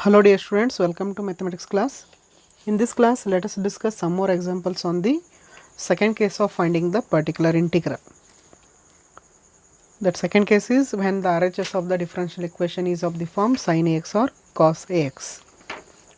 Hello dear students, welcome to mathematics class. In this class, let us discuss some more examples on the second case of finding the particular integral. That second case is when the RHS of the differential equation is of the form sin AX or cos AX.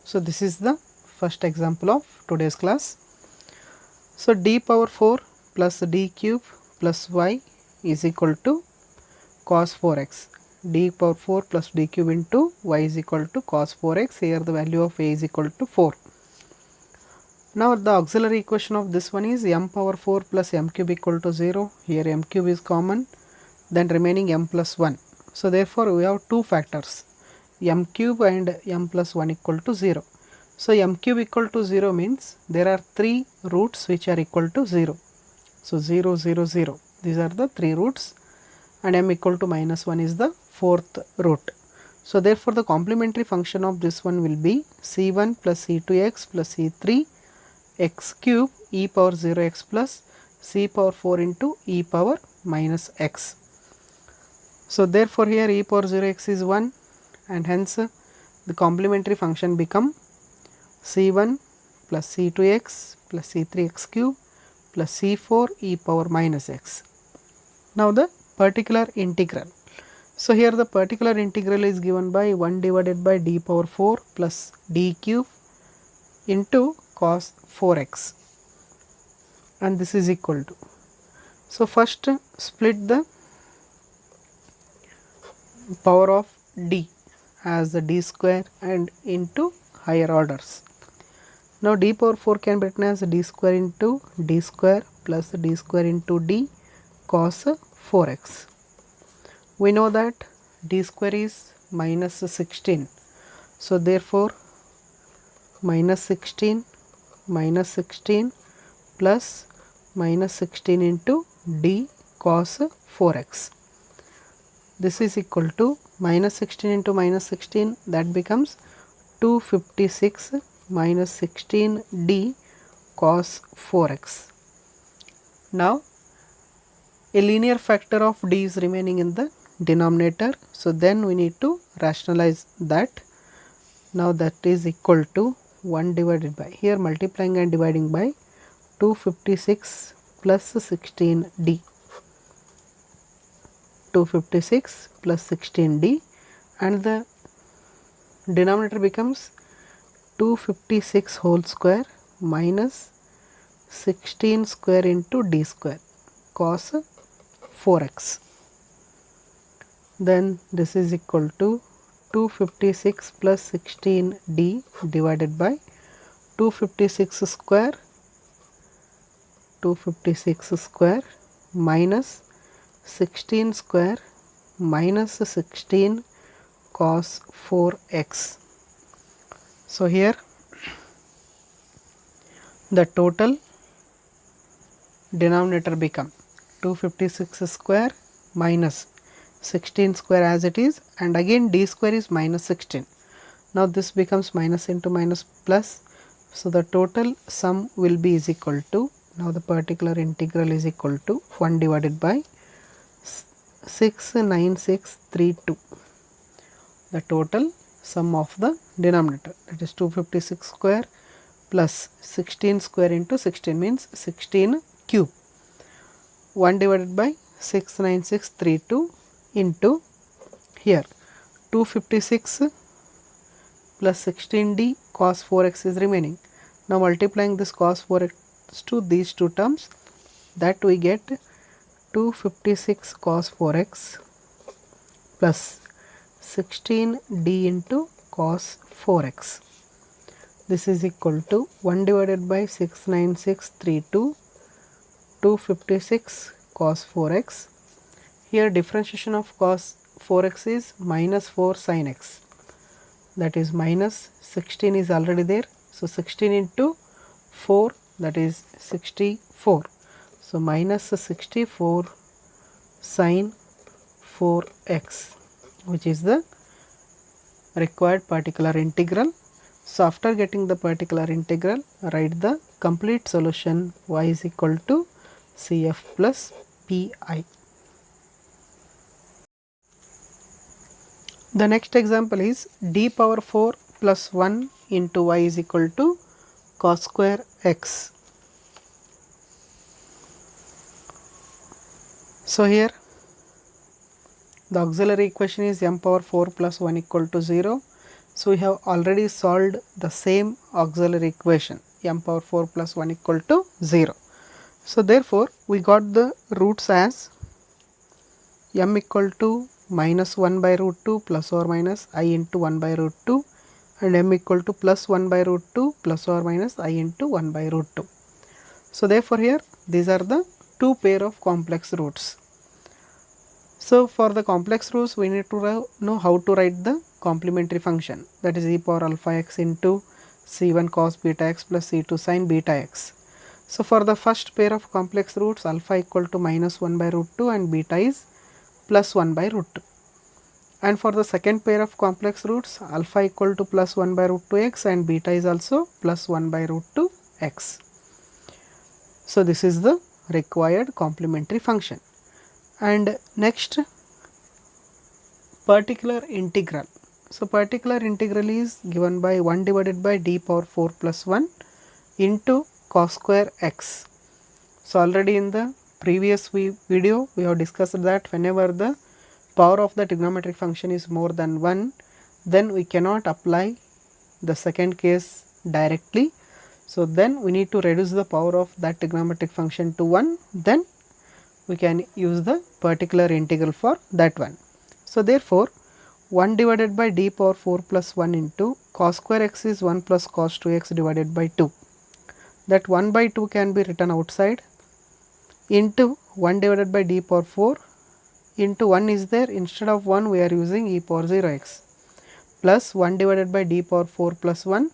So this is the first example of today's class. So d power 4 plus d cube plus y is equal to cos 4x. D power 4 plus d cube into y is equal to cos 4x. Here the value of a is equal to 4. Now the auxiliary equation of this one is m power 4 plus m cube equal to 0. Here m cube is common, then remaining m plus 1. So therefore we have two factors, m cube and m plus 1 equal to 0. So m cube equal to 0 means there are three roots which are equal to 0. So 0, 0, 0. These are the three roots, and m equal to minus 1 is the fourth root. So therefore the complementary function of this one will be c1 plus c2x plus c3 x cube e power 0x plus c power 4 into e power minus x. So therefore here e power 0x is 1, and hence the complementary function become c1 plus c2x plus c3x cube plus c4 e power minus x. Now the particular integral. So here the particular integral is given by 1 divided by d power 4 plus d cube into cos 4x, and this is equal to. So first split the power of d as the d square and into higher orders. Now d power 4 can be written as d square into d square plus d square into d cos 4x. We know that d square is minus 16. So therefore minus 16 plus minus 16 into d cos 4x. This is equal to minus 16 into minus 16, that becomes 256 minus 16 d cos 4x. Now a linear factor of d is remaining in the denominator, so then we need to rationalize that. Now that is equal to 1 divided by, here multiplying and dividing by 256 plus 16d, 256 plus 16d, and the denominator becomes 256 whole square minus 16 square into d square cos 4x. Then this is equal to 256 plus 16d divided by 256 square minus 16 square minus 16 cos 4x. So here the total denominator become 256 square minus 16 square as it is, and again d square is minus 16. Now this becomes minus into minus plus, so the total sum will be is equal to, now the particular integral is equal to 1 divided by 69632, the total sum of the denominator, that is 256 square plus 16 square into 16 means 16 cube, 1 divided by 69632 into here 256 plus 16d cos 4x is remaining. Now multiplying this cos 4x to these two terms, that we get 256 cos 4x plus 16d into cos 4x. This is equal to 1 divided by 69632, 256 cos 4x. Here differentiation of cos 4x is minus 4 sin x, that is minus 16 is already there. So 16 into 4, that is 64. So minus 64 sin 4x, which is the required particular integral. So after getting the particular integral, write the complete solution y is equal to CF plus PI. The next example is d power 4 plus 1 into y is equal to cos square x. So here the auxiliary equation is m power 4 plus 1 equal to 0. So we have already solved the same auxiliary equation, m power 4 plus 1 equal to 0. So therefore we got the roots as m equal to minus 1 by root 2 plus or minus I into 1 by root 2, and m equal to plus 1 by root 2 plus or minus I into 1 by root 2. So therefore here these are the two pair of complex roots. So for the complex roots we need to know how to write the complementary function, that is e power alpha x into c1 cos beta x plus c2 sin beta x. So for the first pair of complex roots, alpha equal to minus 1 by root 2 and beta is plus 1 by root 2. And for the second pair of complex roots, alpha equal to plus 1 by root 2 x and beta is also plus 1 by root 2 x. So this is the required complementary function. And next, particular integral. So particular integral is given by 1 divided by d power 4 plus 1 into cos square x. So already in the previous video we have discussed that whenever the power of the trigonometric function is more than 1, then we cannot apply the second case directly. So then we need to reduce the power of that trigonometric function to 1, then we can use the particular integral for that one. So therefore 1 divided by d power 4 plus 1 into cos square x is 1 plus cos 2x divided by 2. That 1 by 2 can be written outside into 1 divided by d power 4 into 1 is there, instead of 1 we are using e power 0x plus 1 divided by d power 4 plus 1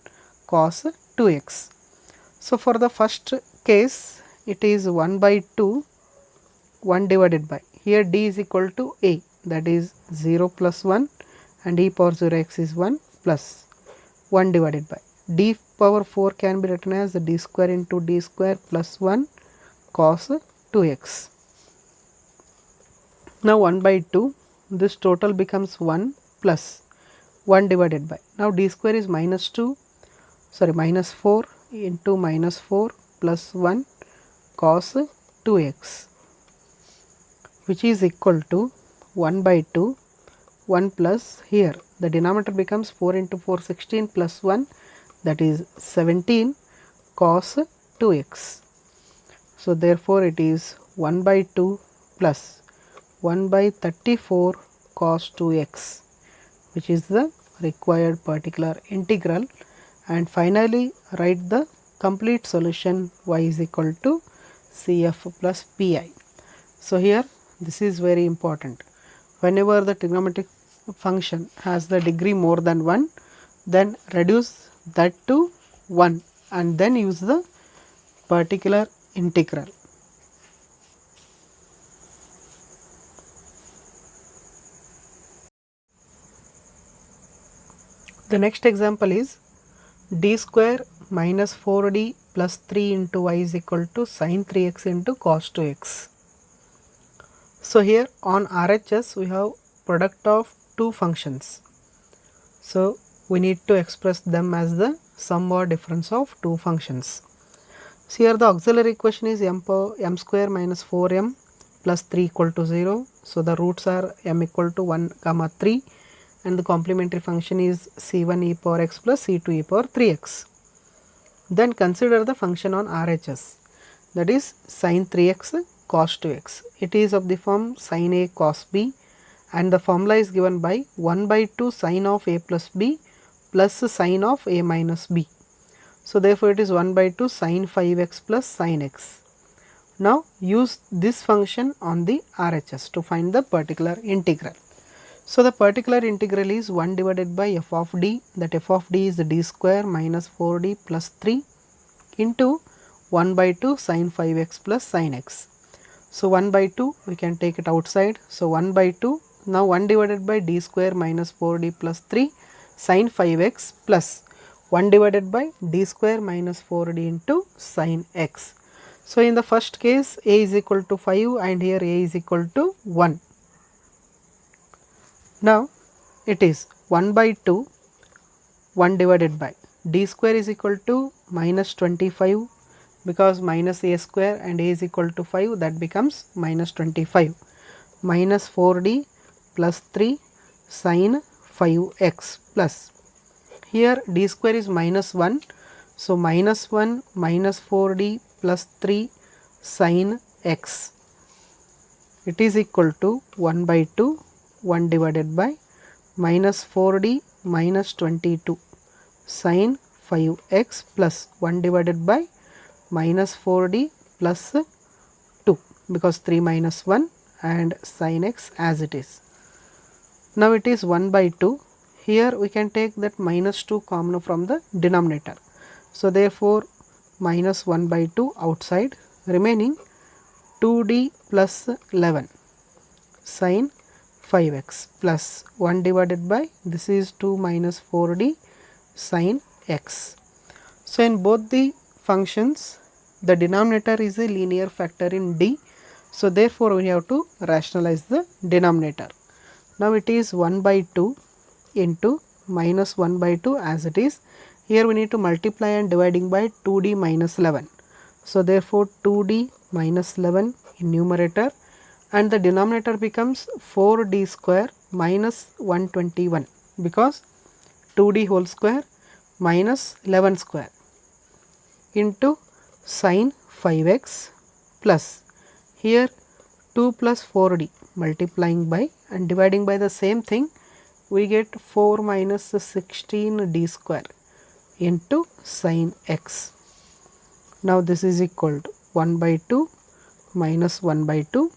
cos 2x. So for the first case it is 1 by 2 1 divided by, here d is equal to a, that is 0 plus 1 and e power 0x is 1 plus 1 divided by d power 4 can be written as d square into d square plus 1 cos 2x. Now 1 by 2, this total becomes 1 plus 1 divided by, now d square is minus 4 into minus 4 plus 1 cos 2x, which is equal to 1 by 2 1 plus, here the denominator becomes 4 into 4 16 plus 1, that is 17 cos 2x. So therefore it is 1 by 2 plus 1 by 34 cos 2x, which is the required particular integral. And finally write the complete solution, y is equal to CF plus PI. So here this is very important. Whenever the trigonometric function has the degree more than 1, then reduce that to 1 and then use the particular integral. The next example is d square minus 4d plus 3 into y is equal to sin 3x into cos 2x. So here on RHS we have product of two functions. So we need to express them as the sum or difference of two functions. So here the auxiliary equation is m square minus 4m plus 3 equal to 0. So the roots are m equal to 1 comma 3 and the complementary function is c1 e power x plus c2 e power 3x. Then consider the function on RHS, that is sin 3x cos 2x. It is of the form sin a cos b and the formula is given by 1 by 2 sin of a plus b plus sin of a minus b. So therefore it is 1 by 2 sin 5x plus sin x. Now use this function on the RHS to find the particular integral. So the particular integral is 1 divided by f of d, that f of d is d square minus 4d plus 3 into 1 by 2 sin 5x plus sin x. So 1 by 2 we can take it outside. So 1 by 2, now 1 divided by d square minus 4d plus 3 sin 5x plus 1 divided by d square minus 4d into sin x. So in the first case a is equal to 5 and here a is equal to 1. Now it is 1 by 2 1 divided by d square is equal to minus 25, because minus a square and a is equal to 5, that becomes minus 25, minus 4d plus 3 sin 5x plus, here d square is minus 1, so minus 1 minus 4d plus 3 sin x, it is equal to 1 by 2, 1 divided by minus 4d minus 22 sin 5x plus 1 divided by minus 4d plus 2, because 3 minus 1 and sin x as it is. Now it is 1 by 2, here we can take that minus 2 common from the denominator. So therefore minus 1 by 2 outside, remaining 2d plus 11 sin 5x plus 1 divided by, this is 2 minus 4d sin x. So in both the functions the denominator is a linear factor in d, so therefore we have to rationalize the denominator. Now it is 1 by 2 into minus 1 by 2 as it is, here we need to multiply and dividing by 2d minus 11. So therefore 2d minus 11 in numerator, and the denominator becomes 4d square minus 121, because 2d whole square minus 11 square into sin 5x plus, here 2 plus 4d multiplying by and dividing by the same thing, we get 4 minus 16d square into sin x. Now this is equal to 1 by 2 minus 1 by 2,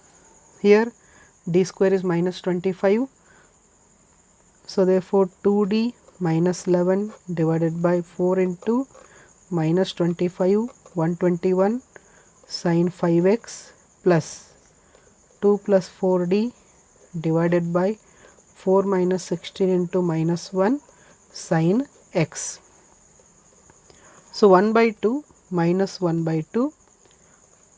here d square is minus 25, so therefore 2d minus 11 divided by 4 into minus 25 121 sin 5x plus 2 plus 4d divided by 4 minus 16 into minus 1 sin x. So 1 by 2 minus 1 by 2,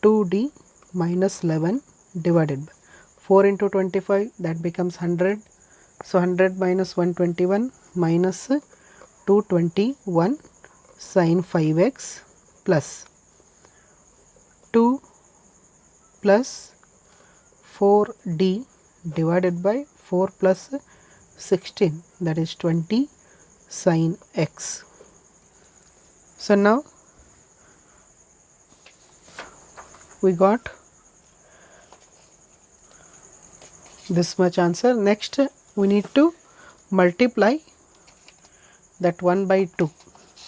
2d minus 11 divided by 4 into 25, that becomes 100. So 100 minus 121 minus 221 sin 5x plus 2 plus 4d divided by 4 plus 16, that is 20 sin x. So now we got this much answer. Next we need to multiply that 1 by 2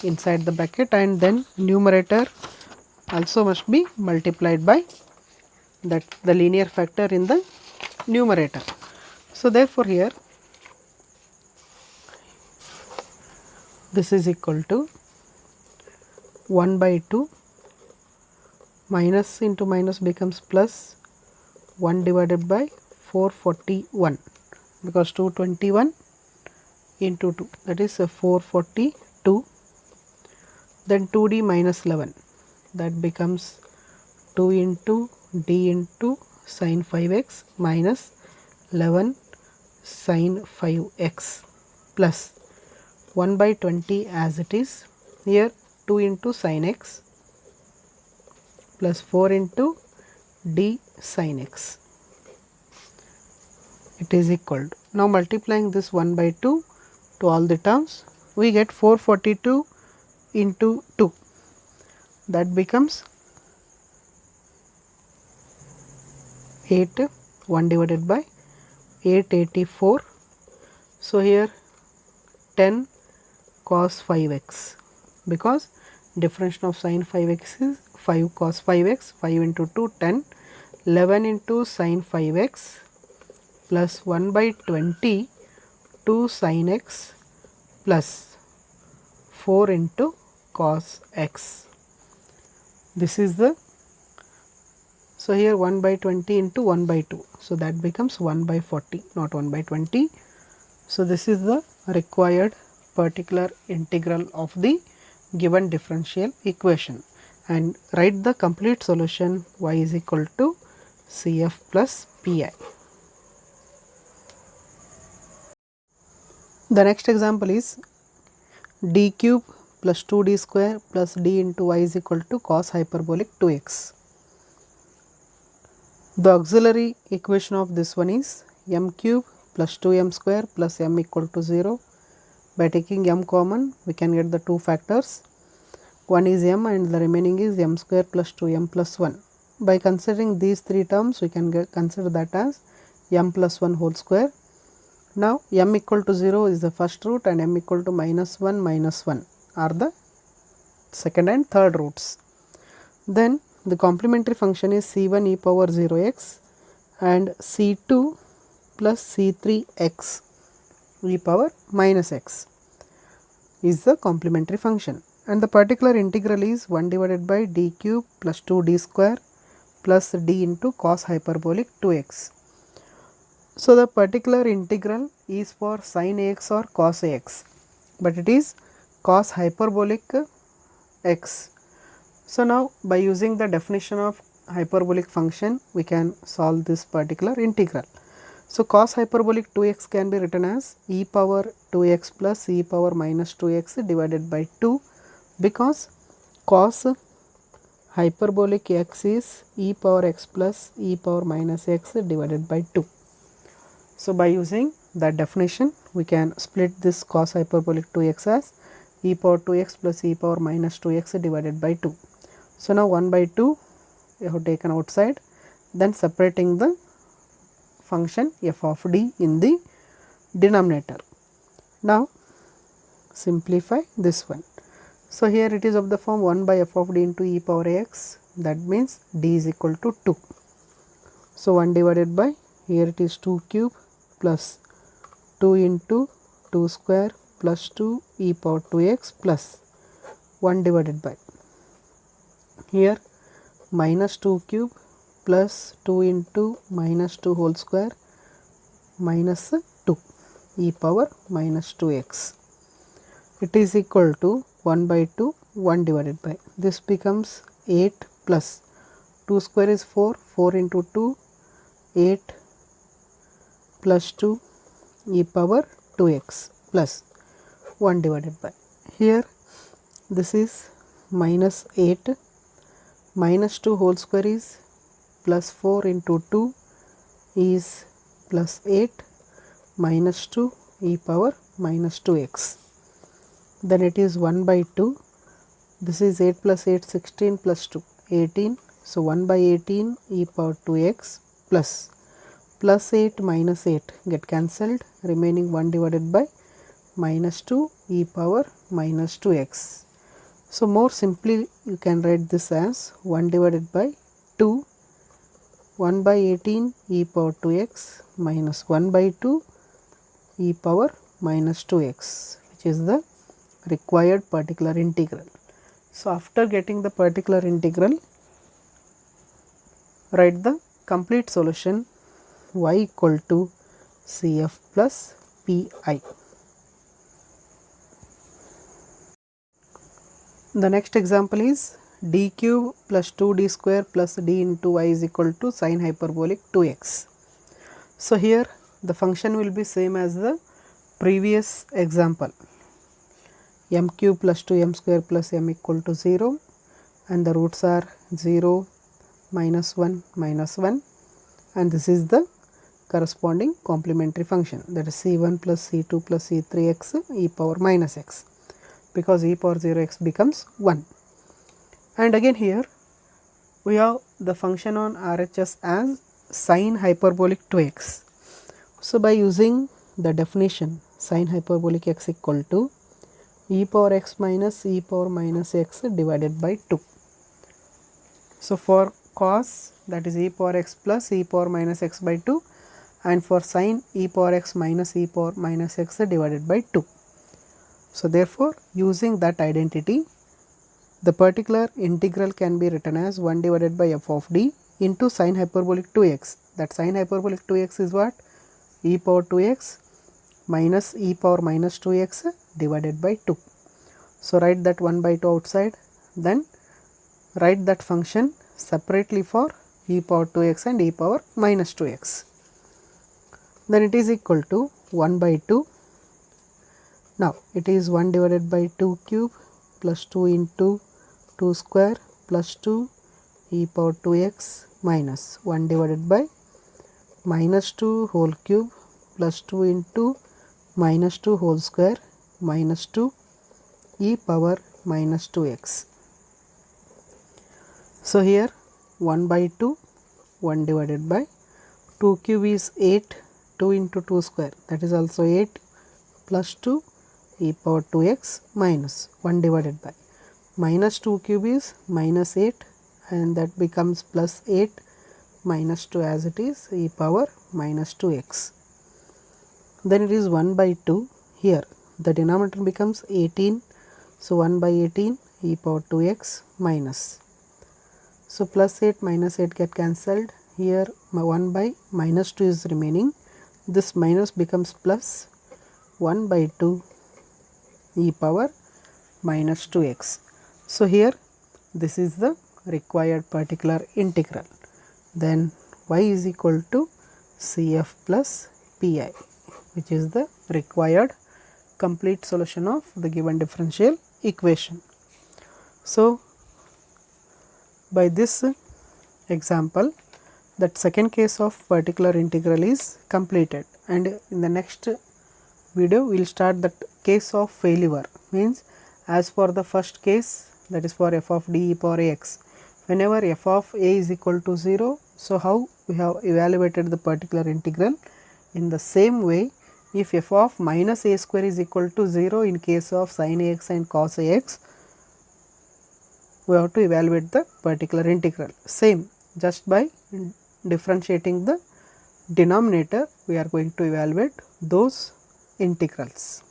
inside the bracket, and then numerator also must be multiplied by that the linear factor in the numerator. So therefore here this is equal to 1 by 2 minus into minus becomes plus 1 divided by 441, because 221 into 2, that is 442, then 2d minus 11, that becomes 2 into d into sin 5x minus 11 sin 5x plus 1 by 20 as it is, here 2 into sin x plus 4 into d sin x, it is equal to, now multiplying this 1 by 2 to all the terms, we get 442 into 2, that becomes 8, 1 divided by 884. So here 10 cos 5x, because difference of sin 5x is 5 cos 5x, 5 into 2 10, 11 into sin 5x plus 1 by 20 2 sin x plus 4 into cos x. This is the, so here 1 by 20 into 1 by 2, so that becomes 1 by 40, not 1 by 20. So this is the required particular integral of the given differential equation, and write the complete solution y is equal to CF plus PI. The next example is d cube plus 2d square plus d into y is equal to cos hyperbolic 2x. The auxiliary equation of this one is m cube plus 2m square plus m equal to 0. By taking m common, we can get the two factors. One is m and the remaining is m square plus 2m plus 1. By considering these three terms, we can consider that as m plus 1 whole square. Now m equal to 0 is the first root and m equal to minus 1 are the second and third roots. Then the complementary function is c1 e power 0x and c2 plus c3x e power minus x is the complementary function, and the particular integral is 1 divided by d cube plus 2d square plus d into cos hyperbolic 2x. So the particular integral is for sin ax or cos ax, but it is cos hyperbolic x. So now by using the definition of hyperbolic function, we can solve this particular integral. So cos hyperbolic 2x can be written as e power 2x plus e power minus 2x divided by 2, because cos hyperbolic x is e power x plus e power minus x divided by 2. So by using that definition, we can split this cos hyperbolic 2x as e power 2x plus e power minus 2x divided by 2. So now 1 by 2 we have taken outside, then separating the function f of d in the denominator. Now simplify this one. So here it is of the form 1 by f of d into e power x, that means d is equal to 2. So 1 divided by, here it is 2 cube plus 2 into 2 square plus 2 e power 2x plus 1 divided by, here minus 2 cube plus 2 into minus 2 whole square minus 2 e power minus 2x. It is equal to 1 by 2, 1 divided by, this becomes 8 plus 2 square is 4, 4 into 2, 8 plus 2 e power 2x plus 1 divided by, here this is minus 8, minus 2 whole square is plus 4 into 2 is plus 8 minus 2 e power minus 2x. Then it is 1 by 2, this is 8 plus 8, 16 plus 2, 18. So 1 by 18 e power 2x plus 8 minus 8 get cancelled, remaining 1 divided by minus 2 e power minus 2x. So more simply you can write this as 1 divided by 2, 1 by 18 e power 2x minus 1 by 2 e power minus 2x, which is the required particular integral. So after getting the particular integral, write the complete solution y equal to cf plus pi. The next example is d cube plus 2d square plus d into y is equal to sin hyperbolic 2x. So here the function will be same as the previous example, m cube plus 2m square plus m equal to 0, and the roots are 0, minus 1, and this is the corresponding complementary function, that is c1 plus c2 plus c3x e power minus x, because e power 0x becomes 1. And again here we have the function on RHS as sin hyperbolic 2x. So by using the definition sin hyperbolic x equal to e power x minus e power minus x divided by 2. So for cos, that is e power x plus e power minus x by 2, and for sin e power x minus e power minus x divided by 2. So therefore using that identity, the particular integral can be written as 1 divided by f of d into sin hyperbolic 2x. That sin hyperbolic 2x is what? E power 2x minus e power minus 2x divided by 2. So write that 1 by 2 outside, then write that function separately for e power 2x and e power minus 2x. Then it is equal to 1 by 2 Now it is 1 divided by 2 cube plus 2 into 2 square plus 2 e power 2x minus 1 divided by minus 2 whole cube plus 2 into minus 2 whole square minus 2 e power minus 2x. So here 1 by 2, 1 divided by 2 cube is 8, 2 into 2 square, that is also 8 plus 2 e power 2x minus 1 divided by minus 2 cube is minus 8 and that becomes plus 8 minus 2 as it is e power minus 2x. Then it is 1 by 2, here the denominator becomes 18, so 1 by 18 e power 2x minus. So plus 8 minus 8 get cancelled, here 1 by minus 2 is remaining, this minus becomes plus 1 by 2 e power minus 2x. So here this is the required particular integral. Then y is equal to CF plus PI, which is the required complete solution of the given differential equation. So by this example, that second case of particular integral is completed, and in the next video we will start that case of failure, means as for the first case, that is for f of d e power ax, whenever f of a is equal to 0, so how we have evaluated the particular integral. In the same way, if f of minus a square is equal to 0 in case of sin ax and cos ax, we have to evaluate the particular integral. Same, just by differentiating the denominator we are going to evaluate those integrals.